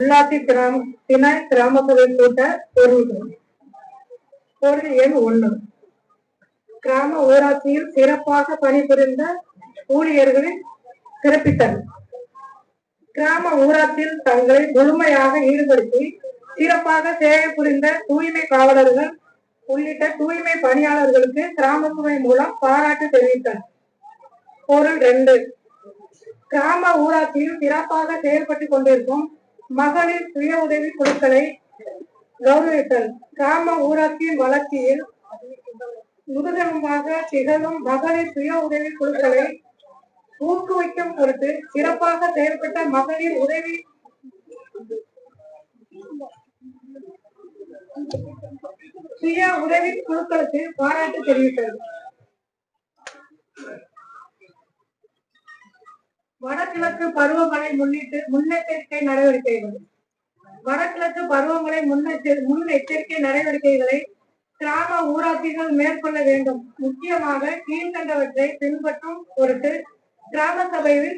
உள்ளாட்சி திணை கிராம சபை கூட்ட பொருள்கள். பொருள் எண் 1. கிராம ஊராட்சியில் சிறப்பாக பணிபுரிந்த ஊழியர்களின் சிறப்பித்தல். கிராம ஊராட்சியில் தங்களை முழுமையாக ஈடுபடுத்தி சிறப்பாக சேவை புரிந்த தூய்மை காவலர்கள் உள்ளிட்ட தூய்மை பணியாளர்களுக்கு கிராம சபை மூலம் பாராட்டு தெரிவித்தல். பொருள் 2. கிராம ஊராட்சியில் சிறப்பாக செயல்பட்டுக் கொண்டிருக்கும் மகளிர் சுய உதவி குழுக்களை கௌரவித்தல். கிராம ஊராட்சியின் வளர்ச்சியில் முதுகெலும்பாக திகழும் மகளிர் சுய உதவி குழுக்களை ஊக்குவிக்கும் பொருட்டு சிறப்பாக செயல்பட்ட மகளிர் உதவி சுய உதவி குழுக்களுக்கு பாராட்டு தெரிவித்தது. வடகிழக்கு பருவமழை முன்னெச்சரிக்கை நடவடிக்கைகள். வடகிழக்கு பருவமழை முன்னெச்சரிக்கை நடவடிக்கைகளை கிராம ஊராட்சிகள் மேற்கொள்ள வேண்டும். முக்கியமாக கீழ்கண்டவற்றை பின்பற்றும் பொருட்டு கிராம சபையில்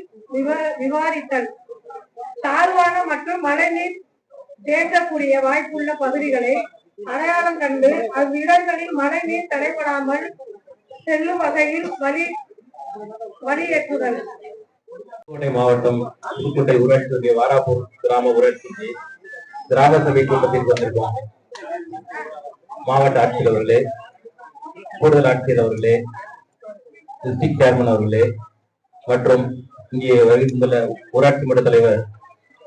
விவாதித்தல். தாழ்வான மற்றும் மழைநீர் தேங்கக்கூடிய வாய்ப்புள்ள பகுதிகளை அடையாளம் கண்டு அவ்விடங்களில் மழைநீர் தடைபடாமல் செல்லும் வகையில் வழியேற்றுதல். புதுக்கோட்டை மாவட்டம் புதுக்கோட்டை ஊராட்சி வாராப்பூர் கிராம ஊராட்சி கிராம சபை கூட்டத்திற்கு வந்திருக்கோம். மாவட்ட ஆட்சியர் அவர்களே, கூடுதல் ஆட்சியர் அவர்களே, டிஸ்ட்ரிக்ட் சேர்மன் அவர்களே மற்றும் இங்கே வருகின்ற ஊராட்சி மன்ற தலைவர்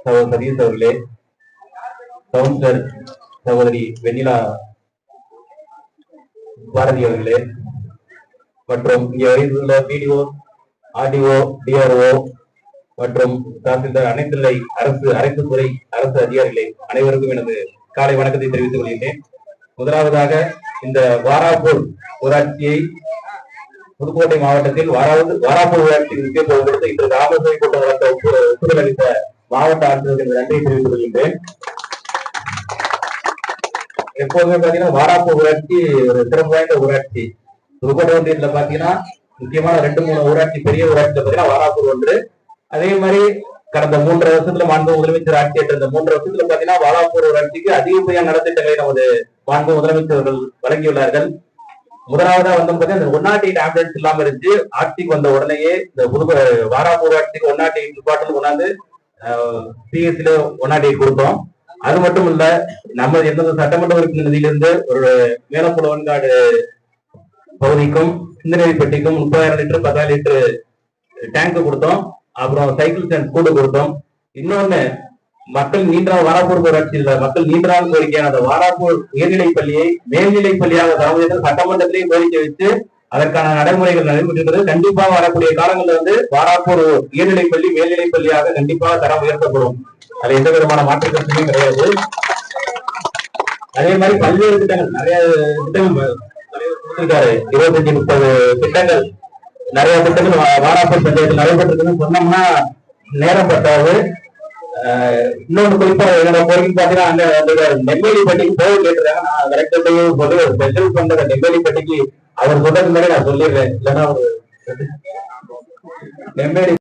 சகோதரர் சதீஷ் அவர்களே, கவுன்சிலர் சகோதரி வெண்ணிலா பாரதி அவர்களே மற்றும் இங்கே வருகின்ற பிடிஓ, ஆர்டிஓ, டிஆர்ஓ மற்றும் தாசில்தார், அனைத்து அரசு துறை அரசு அதிகாரிகளை அனைவருக்கும் எனது காலை வணக்கத்தை தெரிவித்துக் கொள்கிறேன். முதலாவதாக இந்த வாராப்பூர் ஊராட்சியை புதுக்கோட்டை மாவட்டத்தில் வாராப்பூர் ஊராட்சி முக்கியத்துவம் கொடுத்து இன்று கிராம சபை கூட்டம் நடத்த ஒப்புதல் அளித்த மாவட்ட ஆட்சியருக்கு நன்றியை தெரிவித்துக் கொள்கின்றேன். எப்போதுமே பாத்தீங்கன்னா வாராப்பூர் ஊராட்சி ஒரு சிறப்பு வாய்ந்த ஊராட்சி. புதுக்கோட்டை ஒன்றியத்துல பாத்தீங்கன்னா முக்கியமான 2-3 ஊராட்சி, பெரிய ஊராட்சியில பாத்தீங்கன்னா வாராப்பூர் ஒன்று. அதே மாதிரி கடந்த 3 வருஷத்துல மாண்பு முதலமைச்சர் ஆட்சி ஏற்ற இந்த 3 வருஷத்துல பாத்தீங்கன்னா வாராப்பூர் ஊராட்சிக்கு அதிகப்படியான நலத்திட்டங்களை நமது மாண்பு முதலமைச்சர்கள் வழங்கியுள்ளார்கள். முதலாவதா வந்து பாத்தீங்கன்னா 108 ஆம்புலன்ஸ் இல்லாம இருந்துச்சு. ஆட்சிக்கு வந்த உடனேயே இந்த வாராப்பூர் ஊராட்சிக்கு 108 டிபார்ட்மெண்ட் கொண்டாந்து சிஎஸ்சில 108 கொடுத்தோம். அது மட்டும் இல்ல, நம்ம எந்தெந்த சட்டமன்ற உறுப்பினர் நிதியிலிருந்து ஒரு மேலப்புலவன்காடு பகுதிக்கும் சிந்தநெறிப்பட்டிக்கும் 30,000 லிட்டர் 10,000 லிட்டர் டேங்க் கொடுத்தோம். அப்புறம் சைக்கிள் ஸ்டாண்ட் கூட கொடுத்தோம். இன்னொன்னு, மக்கள் வாராப்பூர் ஊராட்சியில் மக்கள் நீண்டரான கோரிக்கையான அந்த வாராப்பூர் உயர்நிலை பள்ளியை மேல்நிலை பள்ளியாக தர சட்டமன்றத்திலேயே கோரிக்கை வச்சு அதற்கான நடைமுறைகள் நடைபெற்றிருக்கிறது. கண்டிப்பாக வரக்கூடிய காலங்களில் வந்து வாராப்பூர் உயர்நிலை பள்ளி மேல்நிலை பள்ளியாக கண்டிப்பாக தரம் உயர்த்தப்படும். அது எந்த விதமான மாற்று கருத்துமே கிடையாது. அதே மாதிரி பல்வேறு திட்டங்கள், நிறைய திட்டங்கள் 25-30 திட்டங்கள், நிறைய திட்டங்கள் வாராப்பூர் பஞ்சாயத்தில் நடைபெற்றிருக்குன்னு சொன்னோம்னா நேரம் பட்டாது. இன்னொன்று குறிப்பா என்னோட கோரிக்கை பாத்தீங்கன்னா, அங்க நெம்மேலிப்பட்டிக்கு போய் கேட்டுறாங்க. நான் கரெக்டையும் சொல்லி ஒரு ஸ்பெஷல் பண்ற நெம்மேலிப்பட்டிக்கு அவர் சொல்றது மாதிரி நான் சொல்லிடுறேன். இல்லைன்னா ஒரு நெம்மேலி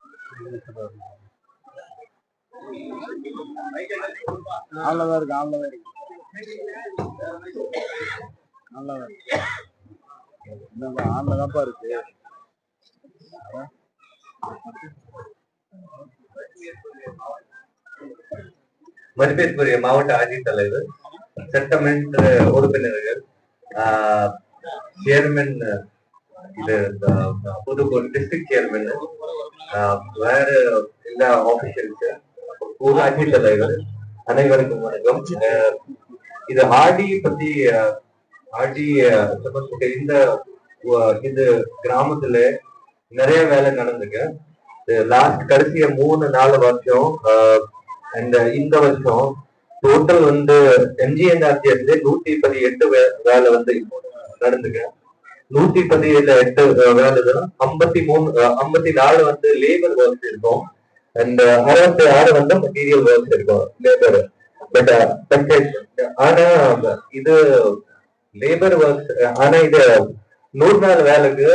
இருக்கு. மதிப்பிற்குரிய மாவட்ட ஆட்சித்தலைவர், சட்டமன்ற உறுப்பினர்கள், சேர்மன், இது புதுக்கோட்டை டிஸ்ட்ரிக்ட் சேர்மன், வேற எல்லா ஆபீஷியல்ஸ், ஊராட்சி தலைவர் அனைவருக்கும் வணக்கம். இது ஆர்டி பத்தி இந்த இது கிராமத்துல நிறைய வேலை நடந்துங்க. கடைசிய 3-4 வருஷம் இந்த வருஷம் டோட்டல் வந்து எம்ஜிஎன்ஆர்சி 118 வேலை வந்து நடந்துங்க. 118 வேலை தான். 54 வந்து லேபர் ஒர்க்ஸ் இருக்கும். அண்ட் 66 வந்து மெட்டீரியல் ஒர்க்ஸ் இருக்கும், லேபர். பட் ஆனா இது லேபர் ஒர்க்ஸ், ஆனா இது 100 நாள் வேலைக்கு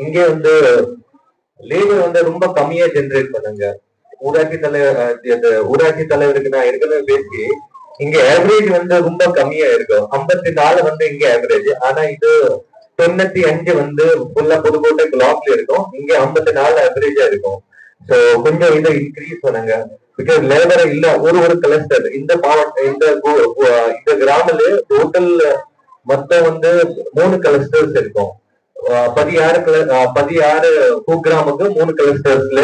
இங்க வந்து லேபர் வந்து ரொம்ப கம்மியா ஜெனரேட் பண்ணுங்க. ஊராட்சி தலைவருக்கு நான் ஏற்கனவே பேசி இங்க ஆவரேஜ் வந்து ரொம்ப கம்மியா இருக்கும். 54 வந்து இங்க ஆவரேஜ். ஆனா இது 95 வந்து ஃபுல்லா புதுக்கோட்டை பிளாக்ல இருக்கும். இங்க 54 ஆவரேஜா இருக்கும். சோ கொஞ்சம் இதை இன்க்ரீஸ் பண்ணுங்க. பிகாஸ் லேபர் இல்ல ஒரு கிளஸ்டர் இந்த மாவட்டம் இந்த கிராமில டோட்டல் மொத்தம் வந்து 3 கிளஸ்டர்ஸ் இருக்கும். 16 குக்கிராமுக்கு 3 கிளஸ்டர்ஸ்ல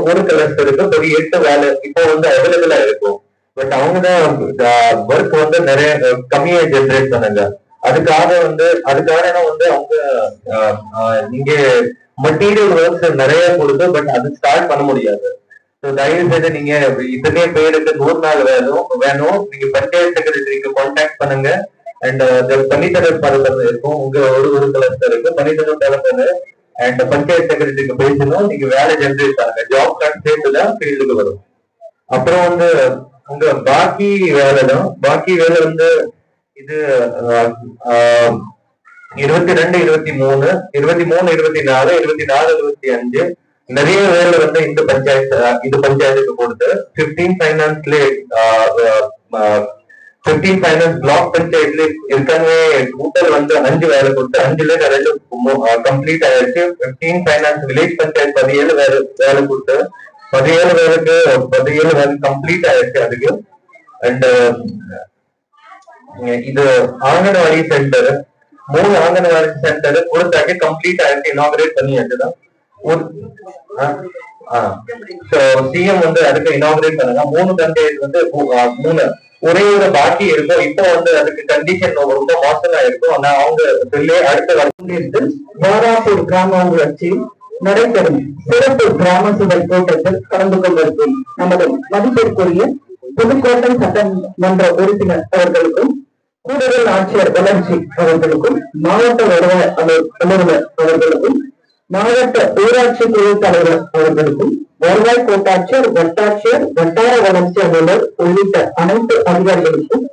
ஒரு கிளஸ்டருக்கு 8 வேலை இப்போ வந்து அவைலபிளா இருக்கும். பட் அவங்கதான் ஒர்க் வந்து நிறைய கம்மியா ஜென்ரேட் பண்ணுங்க. அதுக்காக வந்து அவங்க இங்க மெட்டீரியல் ஒர்க்ஸ் நிறைய கொடுத்து பட் அது ஸ்டார்ட் பண்ண முடியாது. தயவு செய்து நீங்க இத்தனை பேருக்கு 100 நாள் வேணும். நீங்க பஞ்சாயத்து செக்ரட்டரிக்கு கான்டாக்ட் பண்ணுங்க. அண்ட் பணித்தரர் பதக்கம் இருக்கும். உங்க ஒரு கிளஸ்டருக்கு பணித்தரர் பதக்கம் அண்ட் பஞ்சாயத்து செக்ரட்டரிக்கு பேசணும். நீங்க வேலை ஜென்ரேட் பண்ணுங்க. ஜாப் கார்டு சேர்த்து தான் ஃபீல்டுக்கு வரும். அப்புறம் வந்து உங்க பாக்கி வேலை வந்து இது 22, 23, 24, 25 நிறைய வேலை வந்து இந்த பஞ்சாயத்துக்கு கொடுத்து 15 ஃபைனான்ஸ் பிளாக் பஞ்சாயத்துல ஏற்கனவே கூட்டல் வந்து 5 வேலை கொடுத்து 5ல 2 கம்ப்ளீட் ஆயிடுச்சு. 15 ஃபைனான்ஸ் வில்லேஜ் பஞ்சாயத்து 17 வேலை கொடுத்து 17 வேலை கம்ப்ளீட் ஆயிடுச்சு அதுக்கு. அண்ட் இது ஆங்கன்வாடி சென்டர் 3 ஆங்கன்வாடி சென்டர் கொடுத்தாக்க கம்ப்ளீட் ஆயிடுச்சு. இனாகரேட் பண்ணியாச்சுதான். சிஎம் வந்து அதுக்கு இனாகரேட் பண்ணுங்க. 3 பஞ்சாயத்து வந்து 3 ஒரே ஒரு பாக்கி இருக்கும். இப்போ வந்து அதுக்கு கண்டிஷன் ரொம்ப மோசமா இருக்கும். ஆனா அவங்க சொல்லி அடுத்த வருஷத்தில் வாராப்பூர் கிராம ஊராட்சி நடைபெறும் சிறப்பு கிராம சபை கூட்டத்தில் கலந்து கொண்டிருக்கும் நமது மதிப்பிற்குரிய புதுக்கோட்டை சட்டமன்ற உறுப்பினர் அவர்களுக்கும் கூடுதல் ஆட்சியர் வளர்ச்சி அவர்களுக்கும் மாவட்ட வருவாய் அலுவலர் அவர்களுக்கும் மாவட்ட ஊராட்சி குழு தலைவர் அவர்களுக்கும் வருவாய் கோட்டாட்சியர் வட்டாட்சியர் வட்டார வளர்ச்சி அலுவலர் உள்ளிட்ட அனைத்து அதிகாரிகளுக்கும்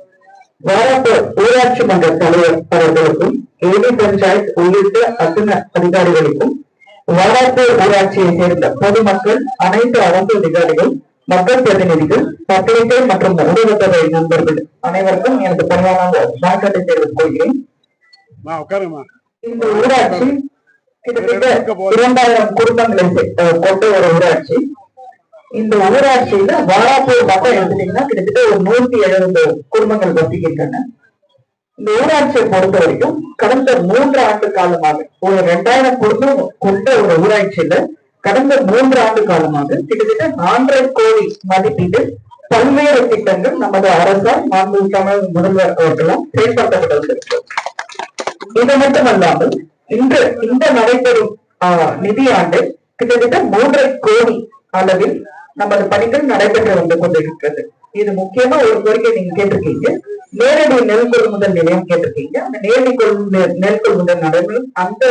வாராப்பூர் ஊராட்சி மன்ற தலைவர் அவர்களுக்கும் ஏடி பஞ்சாயத் உள்ளிட்ட அத்தனை அதிகாரிகளுக்கும் வாராப்பூர் ஊராட்சியை சேர்ந்த பொதுமக்கள் அனைத்து அரசு அதிகாரிகள் மக்கள் பிரதிநிதிகள் பத்திரிகை மற்றும் ஊடகத்துறை நண்பர்கள் அனைவருக்கும் எனக்கு பணியான வணக்கத்தை தெரிவித்துக் கொள்கிறேன். இந்த ஊராட்சி கிட்டத்தட்ட 2000 குடும்பங்களை கொண்ட ஒரு ஊராட்சி. இந்த ஊராட்சியில வாராப்பூர் மட்டும் எடுத்துட்டீங்கன்னா கிட்டத்தட்ட ஒரு 170 குடும்பங்கள் வசிக்கின்றன. இந்த ஊராட்சியை பொறுத்த வரைக்கும் கடந்த 3 ஆண்டு காலமாக ஒரு 2000 குடும்பம் கொண்ட ஒரு ஊராட்சியில கடந்த 3 ஆண்டு காலமாக கிட்டத்தட்ட 4.5 கோடி மதிப்பீட்டில் பல்வேறு திட்டங்கள் நமது அரசால் தமிழக முதல்வர் அவர்களால் செயல்படுத்தப்பட்டு வந்திருக்கிறது. இது மட்டுமல்லாமல் இந்த நடைபெறும் நிதியாண்டு கிட்டத்தட்ட 3.5 கோடி அளவில் நமது பணிகள் நடைபெற்று வந்து கொண்டிருக்கிறது. இது முக்கியமா ஒரு கோரிக்கை நீங்க கேட்டிருக்கீங்க. நேரடி நெல் கொள்முதல் நிலையம் கேட்டிருக்கீங்க. அந்த நேரடி நெல் கொள்முதல் நடைமுறை அந்த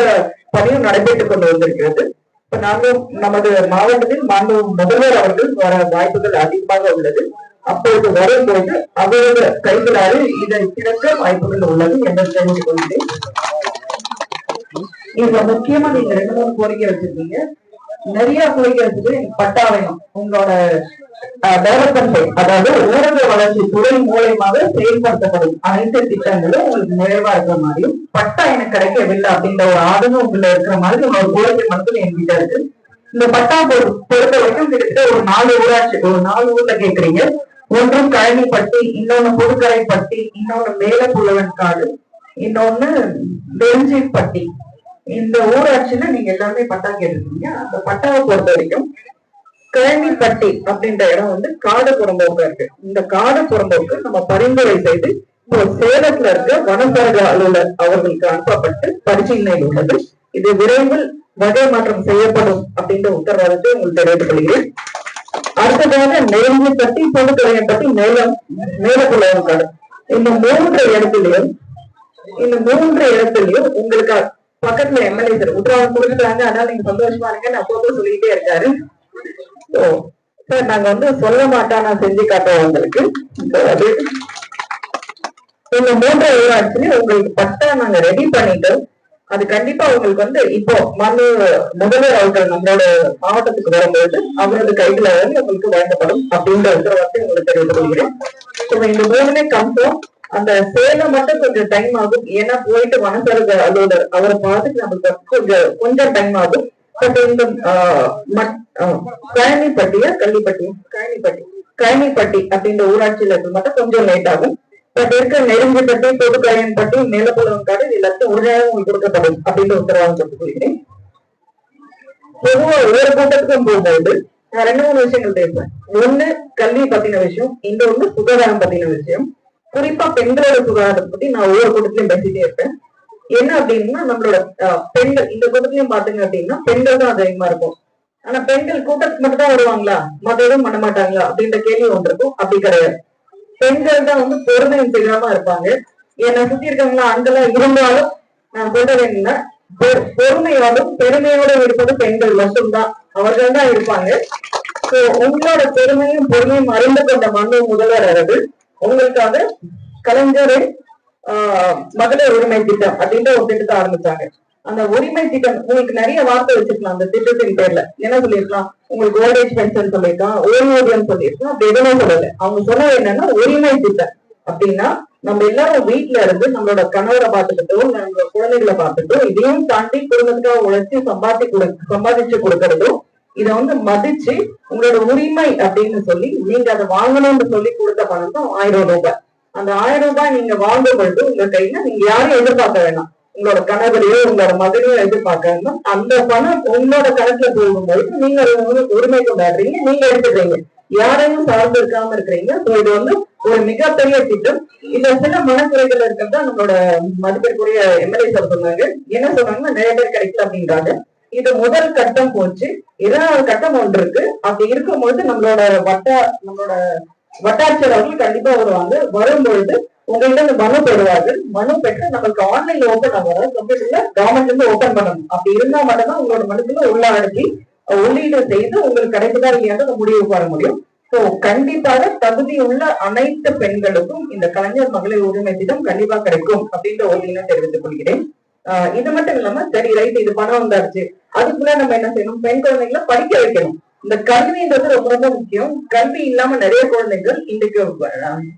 பணியும் நடைபெற்றுக் கொண்டு வந்திருக்கிறது. இப்ப நாங்க நமது மாவட்டத்தில் மாண்பு முதல்வர் அவர்கள் வர வாய்ப்புகள் அதிகமாக உள்ளது. அப்பொழுது வரும்போது அவரோட கைகளாறு இதை திறக்க வாய்ப்புகள் உள்ளது என்று தெரிவித்துக் கொள்கிறேன். இப்ப முக்கியமா நீங்க 2-3 கோரிக்கை வச்சிருக்கீங்க. நிறைய கோரிக்கை வச்சுட்டு பட்டா வேணும். உங்களோட டெவலப்மெண்ட் அதாவது ஊரக வளர்ச்சி துறை மூலமாக செயல்படுத்தப்படும் அனைத்து திட்டங்களும் உங்களுக்கு நிறைவா இருக்கிற மாதிரியும் பட்டா எனக்கு கிடைக்கவில்லை அப்படின்ற ஒரு ஆதங்கம் உங்களை இருக்கிற மாதிரி ஒரு கோரிக்கை மட்டும் என்கிட்ட இருக்கு. இந்த பட்டா பொறுத்த வரைக்கும் கிட்டத்தட்ட ஒரு 4 ஊராட்சி ஒரு 4 ஊர்ல கேட்கறீங்க. ஒன்று கழனிப்பட்டி, இன்னொன்னு புதுக்கரைப்பட்டி, இன்னொன்னு மேலப்புலவன்காடு, இன்னொன்னு பெருஞ்சிப்பட்டி. இந்த ஊராட்சியில நீங்க எல்லாமே பட்டா கேட்டிருக்கீங்க. அந்த பட்டாவை பொறுத்த வரைக்கும் கழனிப்பட்டி அப்படின்ற இடம் வந்து காடு புறம்போக்கு இருக்கு. இந்த காடு புறம்போக்கு நம்ம பரிந்துரை செய்து இப்போ சேலத்துல இருக்க வனசரக அலுவலர் அவர்களுக்கு அனுப்பப்பட்டு பரிசீலனையில் உள்ளது. இது விரைவில் வகை மாற்றம் செய்யப்படும் அப்படின்ற உத்தரவாதத்தை உங்களுக்கு தெரிவித்துக் கொள்கிறேன். அடுத்ததாக நெல்லிப்பட்டி, புதுக்கரையப்பட்டி, மேலப்புலவன்காடு இந்த 3 இடத்துலயும் உங்களுக்கு பக்கத்துல எம்எல்ஏ சார் உத்தரவாதம் கொடுத்துட்டாங்க. அதனால நீங்க சந்தோஷமா இருக்க அப்போ சொல்லிக்கிட்டே இருக்காரு. சார் நாங்க வந்து சொல்ல மாட்டோம், நான் செஞ்சு காட்டுவோம் உங்களுக்கு. இந்த 3 ஊராட்சியில உங்களுக்கு பட்டா நாங்க ரெடி பண்ணிட்டு அது கண்டிப்பா உங்களுக்கு இப்போ முதல்வர் அவர்கள் நம்மளோட மாவட்டத்துக்கு வரும்போது அவரது கைகளை உங்களுக்கு வழங்கப்படும் அப்படின்ற உத்தரவாதத்தை உங்களுக்கு தெரிவித்துக் கொள்கிறேன். இந்த 3மே கன்ஃபார்ம். அந்த சேலம் மட்டும் கொஞ்சம் டைம் ஆகும், ஏன்னா போயிட்டு வனசரக அலுவலர் அவரை பார்த்துட்டு நம்மளுக்கு கொஞ்சம் டைம் ஆகும். பட் இந்த கழனிப்பட்டி அப்படின்ற ஊராட்சியில இருக்கு மட்டும் கொஞ்சம் லேட் ஆகும். பட் இருக்க நெருங்கிப்பட்டி, தொடுக்காயன்பட்டி, மேலப்புலவங்காடு எல்லாத்தையும் உடனடியாக உங்களுக்கு கொடுக்கப்படும் அப்படின்ற உத்தரவாதம் கொடுத்துக் கொள்கிறேன். பொதுவா ஒவ்வொரு கூட்டத்துக்கும் போகும்போது நான் 2-3 விஷயங்கள் பேசுவேன். ஒண்ணு கல்வி பத்தின விஷயம், இன்னொன்னு சுகாதாரம் பத்தின விஷயம். குறிப்பா பெண்களோட சுகாதாரத்தை பத்தி நான் ஒவ்வொரு கூட்டத்திலையும் பேசிட்டே இருப்பேன். என்ன அப்படின்னா நம்மளோட பெண்கள் இந்த கூட்டத்திலையும் பாத்தீங்க அப்படின்னா பெண்கள் தான் அதிகமா இருக்கும். ஆனா பெண்கள் கூட்டத்துக்கு மட்டும் தான் வருவாங்களா, மத்த எதுவும் பண்ண மாட்டாங்களா அப்படின்ற கேள்வி ஒன்று இருக்கும். அப்படி கிடையாது. பெண்கள் தான் பொறுமையும் செய்யாம இருப்பாங்க. என்னை சுத்தி இருக்கவங்களா ஆண்களா இருந்தாலும் நான் சொல்றது என்னன்னா பொறுமையோடும் பெருமையோட இருப்பது பெண்கள் மட்டும்தான். அவர்கள் தான் இருப்பாங்க. உங்களோட பெருமையும் பொறுமையும் அறிந்து கொண்ட முதல்வர் அவர்கள் உங்களுக்காக கலைஞரின் மகளிர் உரிமை திட்டம் அப்படின்ற ஒரு திட்டத்தை ஆரம்பிச்சாங்க. அந்த உரிமை திட்டம் உங்களுக்கு நிறைய வார்த்தை வச்சிருக்கலாம். அந்த திட்டத்தின் பேர்ல என்ன சொல்லிருக்கலாம், உங்களுக்கு ஓல்டேஜ் பென்ஷன் சொல்லியிருக்கான், ஓய்வூதியம் சொல்லியிருக்கோம். அப்படி எதுவுமே சொல்லல. அவங்க சொன்னது என்னன்னா உரிமை திட்டம் அப்படின்னா நம்ம எல்லாரும் வீட்டுல இருந்து நம்மளோட கணவரை பார்த்துக்கிட்டோம், நம்மளோட குழந்தைகளை பார்த்துட்டோம், இதையும் தாண்டி குடும்பத்துக்காக உழைச்சி சம்பாதிச்சு கொடுக்கறதும் இதை மதிச்சு உங்களோட உரிமை அப்படின்னு சொல்லி நீங்க அதை வாங்கணும்னு சொல்லி கொடுத்த பணம் தான் 1000 ரூபாய். அந்த 1000 ரூபாய் நீங்க வாங்கும் பொழுது உங்க கையில நீங்க யாரையும் எதிர்பார்க்க வேணாம், உங்களோட கணவரையோ உங்களோட மகனையோ எதிர்பார்க்க வேண்டாம். அந்த பணம் உங்களோட கணக்குல போகும்போது நீங்க உரிமை கொண்டாடுறீங்க, நீங்க எடுத்துக்கிறீங்க, யாரையும் சார்ந்து இருக்காம இருக்கிறீங்க. இது ஒரு மிகப்பெரிய திட்டம். இதுல சில மனக்குறைகள் இருக்கிறதா நம்மளோட மதிப்பிற்குரிய எம்எல்ஏ சார் சொன்னாங்க. என்ன சொன்னாங்கன்னா நிறைய பேர் கிடைக்கல அப்படின்றாங்க. இது முதல் கட்டம் போச்சு, 2வது கட்டம் ஒன்று இருக்கு. அப்படி இருக்கும்பொழுது நம்மளோட வட்டாட்சியர் அவர்கள் கண்டிப்பா வருவாங்க. வரும்பொழுது உங்கள்கிட்ட இந்த மனு பெறுவார்கள். மனு பெற்று நம்மளுக்கு ஆன்லைன்ல ஓபன் ஆகாது, கம்ப்யூட்டர்ல கவர்மெண்ட்ல இருந்து ஓபன் பண்ணணும். அப்படி இருந்தா மட்டும்தான் உங்களோட மனுக்குள்ள உள்ள அனுப்பி உள்ளீடு செய்து உங்களுக்கு கிடைக்குதா இல்லையான்னு முடிவுக்கு வர முடியும். சோ கண்டிப்பாக தகுதி உள்ள அனைத்து பெண்களுக்கும் இந்த கலைஞர் மகளிர் உரிமை திட்டம் கண்டிப்பா கிடைக்கும் அப்படின்ற ஒரு தெரிவித்துக் கொள்கிறேன். இது மட்டும் இல்லாம சரி ரைட் இது பணம் வந்தாச்சு, அதுக்குள்ள நம்ம என்ன செய்யணும், பெண் குழந்தைகளை படிக்க வைக்கணும். இந்த கல்வின்றது ரொம்ப ரொம்ப முக்கியம். கல்வி இல்லாம நிறைய குழந்தைகள் இன்றைக்கு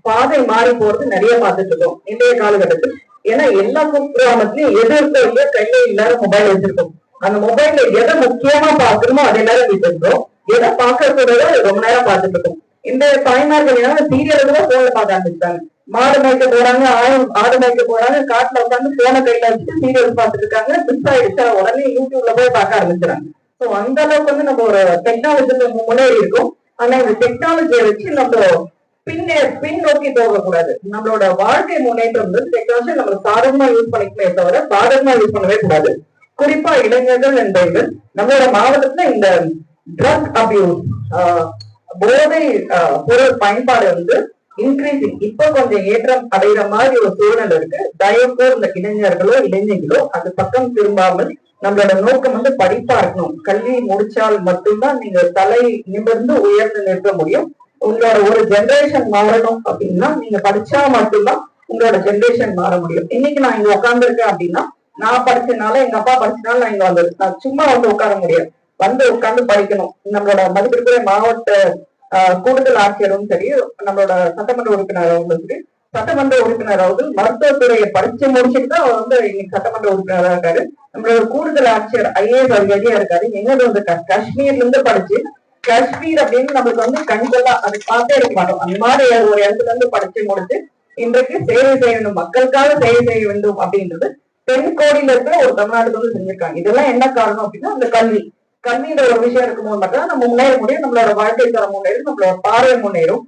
பாதை மாறி போறது நிறைய பார்த்துட்டு இருக்கோம் இன்றைய காலகட்டத்தில். ஏன்னா எல்லா கிராமத்திலயும் எது இருக்கோ இல்லையோ கையில எல்லாரும் மொபைல் வச்சிருக்கோம். அந்த மொபைல்ல எதை முக்கியமா பாக்கணுமோ அதை எல்லாரும் வச்சிருக்கோம், எதை பாக்கிறதோ ரொம்ப நேரம் பார்த்துட்டு இருக்கோம். இந்த தாய்மார்கள் சீரியல்களை போன்ல பார்க்க ஆரம்பிச்சிட்டாங்க. மாடு மேய்க்க போறாங்க, ஆடு மேய்க்க போறாங்க, காட்டுல உட்காந்து போன கையில வச்சுட்டு சீரியல் பார்த்துட்டு இருக்காங்க. மிஸ் ஆயிடுச்சா உடனே யூடியூப்ல போய் பார்க்க ஆரம்பிச்சுறாங்க. சோ அந்த அளவுக்கு நம்ம ஒரு டெக்னாலஜில முன்னேறி இருக்கோம். ஆனா இந்த டெக்னாலஜியை வச்சு நம்ம பின்னோக்கி போகக்கூடாது. நம்மளோட வாழ்க்கை முன்னேற்றம் டெக்னாலஜி நம்ம சாதகமா யூஸ் பண்ணிக்கவே தவிர பாதகமா யூஸ் பண்ணவே கூடாது. குறிப்பா இளைஞர்கள் என்பவர்கள் நம்மளோட மாவட்டத்துல இந்த ட்ரக் அபியூஸ் போதை பொருள் பயன்பாடு இன்க்ரீசிங் இப்ப கொஞ்சம் ஏற்றம் அடைகிற மாதிரி ஒரு சூழ்நிலை இருக்கு. தயவுக்கு இந்த இளைஞர்களோ அது பக்கம் திரும்பாமல் நம்மளோட நோக்கம் படிப்பா இருக்கணும். கல்வி முடிச்சால் மட்டும்தான் நீங்க தலை நிமிர்ந்து உயர்ந்து நிற்க முடியும். உங்களோட ஒரு ஜெனரேஷன் மாறணும் அப்படின்னா நீங்க படிச்சா மட்டும்தான் உங்களோட ஜெனரேஷன் மாற முடியும். இன்னைக்கு நான் இங்க உட்கார்ந்துருக்கேன் அப்படின்னா நான் படிச்சனால எங்க அப்பா படிச்சனால நான் இங்க வந்திருக்கேன். நான் சும்மா உட்கார முடியாது, உட்கார்ந்து படிக்கணும். நம்மளோட மதிப்பிற்குரிய மாவட்ட கூடுதல் ஆட்சியரும் சரி, நம்மளோட சட்டமன்ற உறுப்பினரும் சரி, சட்டமன்ற உறுப்பினர் அவர்கள் மருத்துவத்துறையை படிச்சு முடிச்சுட்டு தான் அவர் இன்னைக்கு சட்டமன்ற உறுப்பினராக இருக்காரு. நம்மளோட கூடுதல் ஆட்சியர் IAS வெளியா இருக்காரு. எங்க காஷ்மீர்ல இருந்து படிச்சு காஷ்மீர் அப்படின்னு நம்மளுக்கு கண்கொள்ளா அதை பார்த்தே இருக்க மாட்டோம். அந்த மாதிரி ஒரு இடத்துல இருந்து படிச்சு முடிச்சு இன்றைக்கு சேவை செய்யணும், மக்களுக்காக சேவை செய்ய வேண்டும் அப்படின்றது தென்கோடியில இருக்கிற ஒரு தமிழ்நாட்டுக்கு செஞ்சிருக்காங்க. இதெல்லாம் என்ன காரணம் அப்படின்னா அந்த கல்வின்ற ஒரு விஷயம் இருக்கும்போது மட்டும் நம்ம முன்னேற முடியும். நம்மளோட வாழ்க்கை தரம் முன்னேறும், நம்மளோட பார்வை முன்னேறும்.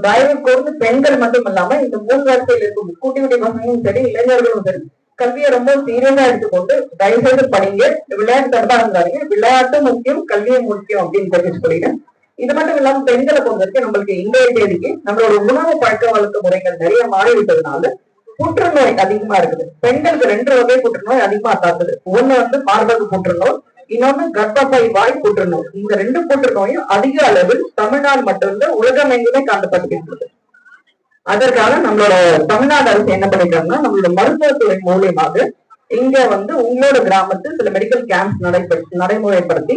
தயவு கூர்ந்து பெண்கள் மட்டும் இல்லாம இந்த 3 வரிசையில் இருக்கும் குட்டி பசங்களும் சரி, இளைஞர்களும் சரி, கல்வியை ரொம்ப சீரியஸா எடுத்துக்கொண்டு தயவு செய்து படிங்க. விளையாட்டு தரமா இருந்தாங்க, விளையாட்டு முக்கியம், கல்வியும் முக்கியம் அப்படின்னு தெரிவிச்சு சொல்லிடுறேன். இது மட்டும் இல்லாம பெண்களை பொறுத்தவரைக்கும் நம்மளுக்கு இன்றைய தேதிக்கு நம்மளோட உணவு பழக்க வழக்க முறைகள் நிறைய மாறிவிட்டதுனால புற்றுநோய் அதிகமா இருக்குது. பெண்களுக்கு 2 வகை புற்றுநோய் அதிகமா தாக்குது. ஒண்ணு மார்பக புற்றுநோய், இன்னொன்னு கர்ப்பப்பை வாய் புற்றுநோய். இந்த 2 புற்றுநோயும் அதிக அளவில் தமிழ்நாடு மட்டும் உலகம் எங்குமே காணப்பட்டுகின்றது. அதற்காக நம்மளோட தமிழ்நாடு அரசு என்ன பண்ணிருக்காங்கன்னா நம்மளோட மருத்துவத்துறை மூலியமாக இங்க வந்து உங்களோட கிராமத்தில் சில மெடிக்கல் கேம்ப்ஸ் நடைமுறைப்படுத்தி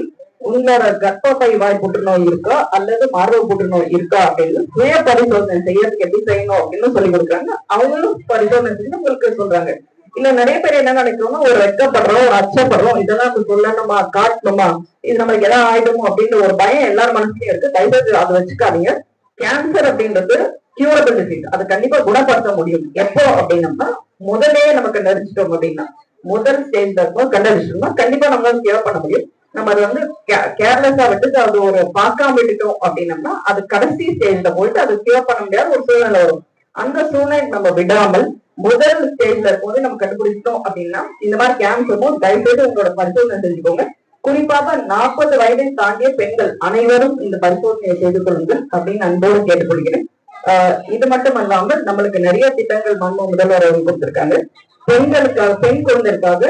உங்களோட கர்ப்பப்பை வாய் புற்றுநோய் இருக்கா அல்லது மார்பக புற்றுநோய் இருக்கா அப்படின்னு சுய பரிசோதனை செய்யறதுக்கு எப்படி செய்யணும் அப்படின்னு சொல்லி கொடுக்குறாங்க. அவங்களும் பரிசோதனை செஞ்சு உங்களுக்கு சொல்றாங்க. இல்ல நிறைய பேர் என்ன நினைக்கிறோம்னா ஒரு வெட்கப்படுறோம், ஒரு அச்சப்படுறோம், இதெல்லாம் நம்ம சொல்லணுமா, காட்டணுமா, இது நம்மளுக்கு எதாவது ஆயிடுமோ அப்படின்ற ஒரு பயம் எல்லாரும் மனசுலயும் இருக்கு. தயவுசெய்து அதை வச்சுக்காதீங்க. கேன்சர் அப்படின்றது கியூரபிள் டிசீஸ், அதை கண்டிப்பா குணப்படுத்த முடியும். எப்போ அப்படின்னம்னா முதலே நமக்கு நெரிச்சிட்டோம் அப்படின்னா, முதல் ஸ்டேஜ்ல இருக்கும் கண்டறிச்சிட்டோம்னா கண்டிப்பா நம்மளால கியூர் பண்ண முடியும். நம்ம அதை வந்து கேர்லெஸ்ஸா விட்டுட்டு அது ஒரு பார்க்காம விட்டுட்டோம் அப்படின்னம்னா அது கடைசி ஸ்டேஜ்ல போயிட்டு அது கியூர் பண்ண முடியாத ஒரு சூழ்நிலை வரும். அந்த சூழ்நிலை நம்ம விடாமல் முதல் ஸ்டேஜ்ல இருக்கும்போது நம்ம கண்டுபிடிச்சிட்டோம் அப்படின்னா இந்த மாதிரி கேன்சரும் தயவுசெய்து உங்களோட பரிசோதனை செஞ்சுக்கோங்க. குறிப்பாக 40 வயதை தாண்டிய பெண்கள் அனைவரும் இந்த பரிசோதனையை செய்து கொள்ளுங்கள் அப்படின்னு அன்போடு கேட்டுக்கொள்கிறேன். இது மட்டும் அல்லாமல் நம்மளுக்கு நிறைய திட்டங்கள் மன்மோ முதல்வர் அவர்கள் கொடுத்திருக்காங்க. பெண்களுக்காக, பெண் குழந்தைக்காக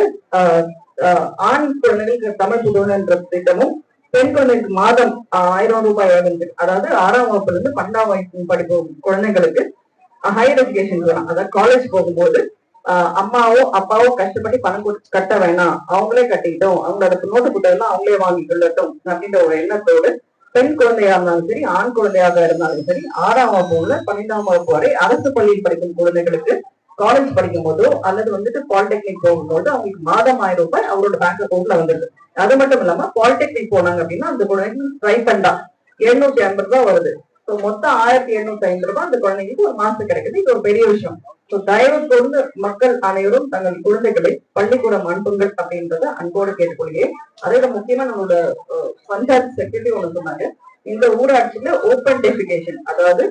ஆண் குழந்தைகளுக்கு தமிழ் புதுவன்ற திட்டமும், பெண் குழந்தைக்கு மாதம் 1000 ரூபாய் வழங்குது. அதாவது 6ஆம் வகுப்புல இருந்து 12ஆம் வகுப்பு படிக்கும் குழந்தைங்களுக்கு ஹையர் எஜுகேஷன் வேணும். அதாவது காலேஜ் போகும்போது அம்மாவோ அப்பாவோ கஷ்டப்பட்டு பணம் கொடுத்து கட்ட வேணாம், அவங்களே கட்டிக்கிட்டோம், அவங்களோட நோட்டு புத்தகம் அவங்களே வாங்கி கொள்ளட்டும் அப்படின்ற ஒரு எண்ணத்தோடு பெண் குழந்தையா இருந்தாலும் சரி, ஆண் குழந்தையாக இருந்தாலும் சரி, 6ஆம் வகுப்பு உள்ள 12ஆம் வகுப்பு வரை அரசு பள்ளியில் படிக்கும் குழந்தைகளுக்கு காலேஜ் படிக்கும் போதோ அல்லது வந்துட்டு பாலிடெக்னிக் போகும்போது அவங்களுக்கு மாதம் 1000 ரூபாய் அவரோட பேங்க் அக்கௌண்ட்ல வந்துருது. அது மட்டும் இல்லாம பாலிடெக்னிக் போனாங்க அப்படின்னா அந்த குழந்தைங்களுக்கு ஸ்டைபண்டா 750 ரூபாய் வருது. மொத்தம் 1750 ரூபாய் அந்த குழந்தைங்களுக்கு ஒரு மாசம் கிடைக்குது. இது ஒரு பெரிய விஷயம். தயவு கொண்டு மக்கள் அனைவரும் தங்கள் குழந்தைகளை பள்ளிக்கூடம் அனுப்புங்கள் அப்படின்றத அன்போடு கேட்டுக்கொள்கிறேன். அதே முக்கியமா நம்மளோட பஞ்சாயத்து செக்ரட்டரி ஒண்ணு சொன்னாங்க, இந்த ஊராட்சியில ஓப்பன் டெஃபிகேஷன், அதாவது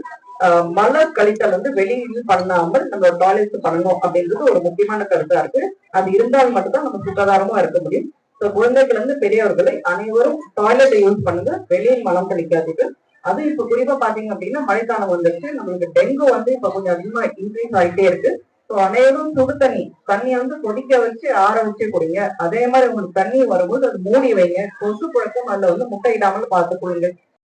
மலர் கழித்தல் வந்து வெளியில் பண்ணாமல் நம்ம டாய்லெட்ஸ் பண்ணணும் அப்படின்றது ஒரு முக்கியமான கருத்தா இருக்கு. அது இருந்தால் மட்டும்தான் நம்ம சுகாதாரமா இருக்க முடியும். குழந்தைகள் வந்து பெரியவர்களை அனைவரும் டாய்லெட்டை யூஸ் பண்ணுங்க, வெளியில் மலம் கழிக்காதீர்கள். அது இப்ப குறிப்பா பாத்தீங்க அப்படின்னா மழைக்காலம் வந்துருச்சு, நம்மளுக்கு டெங்கு வந்து இப்ப கொஞ்சம் அதிகமா இன்க்ரீஸ் ஆகிட்டே இருக்கு. அனைவரும் சுடு தண்ணியை வந்து கொதிக்க வச்சு ஆற வச்சு குடிங்க. அதே மாதிரி உங்களுக்கு தண்ணி வரும்போது அது மூடி வைங்க. கொசு புழக்கம் அதுல வந்து முட்டையிடாமல் பார்த்துக் கொள்ளுங்க.